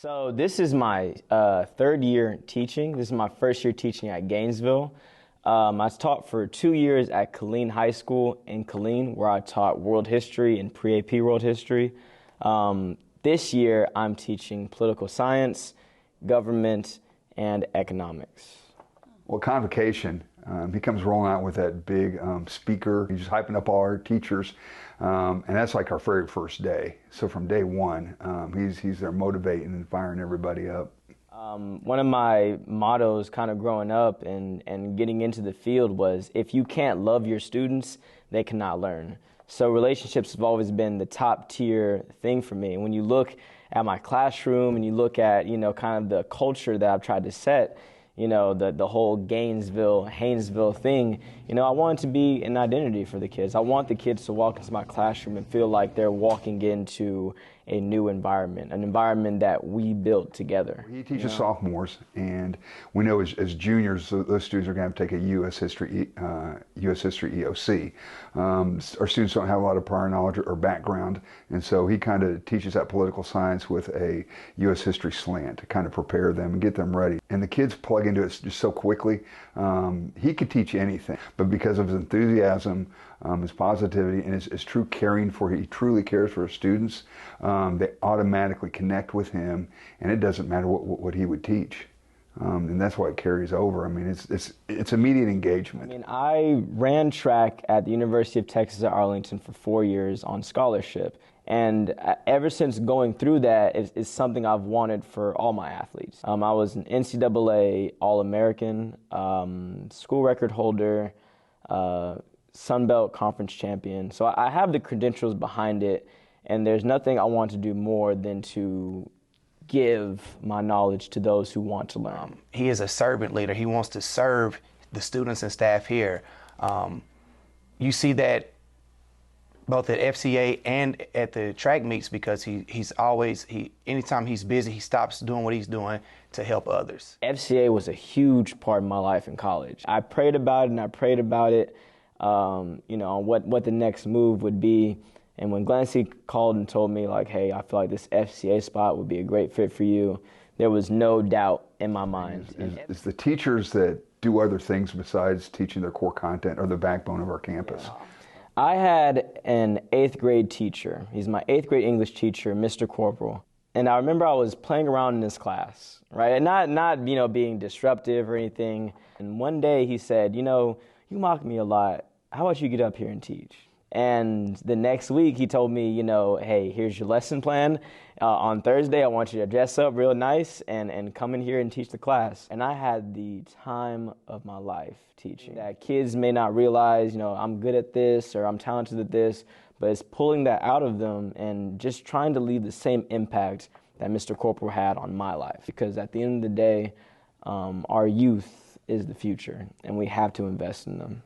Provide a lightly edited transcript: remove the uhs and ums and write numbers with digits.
So this is my third year teaching. This is my first year teaching at Gainesville. I taught for 2 years at Killeen High School in Killeen, where I taught world history and pre-AP world history. This year, I'm teaching political science, government, and economics. Well, convocation, he comes rolling out with that big speaker. He's just hyping up all our teachers, and that's like our very first day. So from day one, he's there motivating and firing everybody up. One of my mottos kind of growing up and getting into the field was, if you can't love your students, they cannot learn. So relationships have always been the top tier thing for me. When you look at my classroom and you look at, kind of the culture that I've tried to set, the whole Gainesville, Haynesville thing, I want it to be an identity for the kids. I want the kids to walk into my classroom and feel like they're walking into a new environment, an environment that we built together. He teaches sophomores, and we know as juniors, those students are going to have to take a U.S. history EOC. Our students don't have a lot of prior knowledge or background, and so he kind of teaches that political science with a U.S. history slant to kind of prepare them and get them ready. And the kids plug into it just so quickly. He could teach anything, but because of his enthusiasm, his positivity, and his true caring he truly cares for his students, they automatically connect with him, and it doesn't matter what he would teach. And that's why it carries over. I mean, it's immediate engagement. I ran track at the University of Texas at Arlington for 4 years on scholarship. And ever since going through that, it's something I've wanted for all my athletes. I was an NCAA All-American, school record holder, Sun Belt Conference champion. So I have the credentials behind it, and there's nothing I want to do more than to give my knowledge to those who want to learn. He is a servant leader. He wants to serve the students and staff here. You see that both at FCA and at the track meets, because anytime he's busy, he stops doing what he's doing to help others. FCA was a huge part of my life in college. I prayed about it, on what the next move would be. And when Glancy called and told me, like, hey, I feel like this FCA spot would be a great fit for you, there was no doubt in my mind. It's the teachers that do other things besides teaching their core content are the backbone of our campus. Yeah. I had an 8th grade teacher. He's my 8th grade English teacher, Mr. Corporal. And I remember I was playing around in his class, right? And not being disruptive or anything. And one day he said, you mock me a lot. How about you get up here and teach? And the next week he told me, hey, here's your lesson plan. On Thursday, I want you to dress up real nice and come in here and teach the class. And I had the time of my life teaching. That kids may not realize, I'm good at this or I'm talented at this, but it's pulling that out of them and just trying to leave the same impact that Mr. Corporal had on my life. Because at the end of the day, our youth is the future, and we have to invest in them.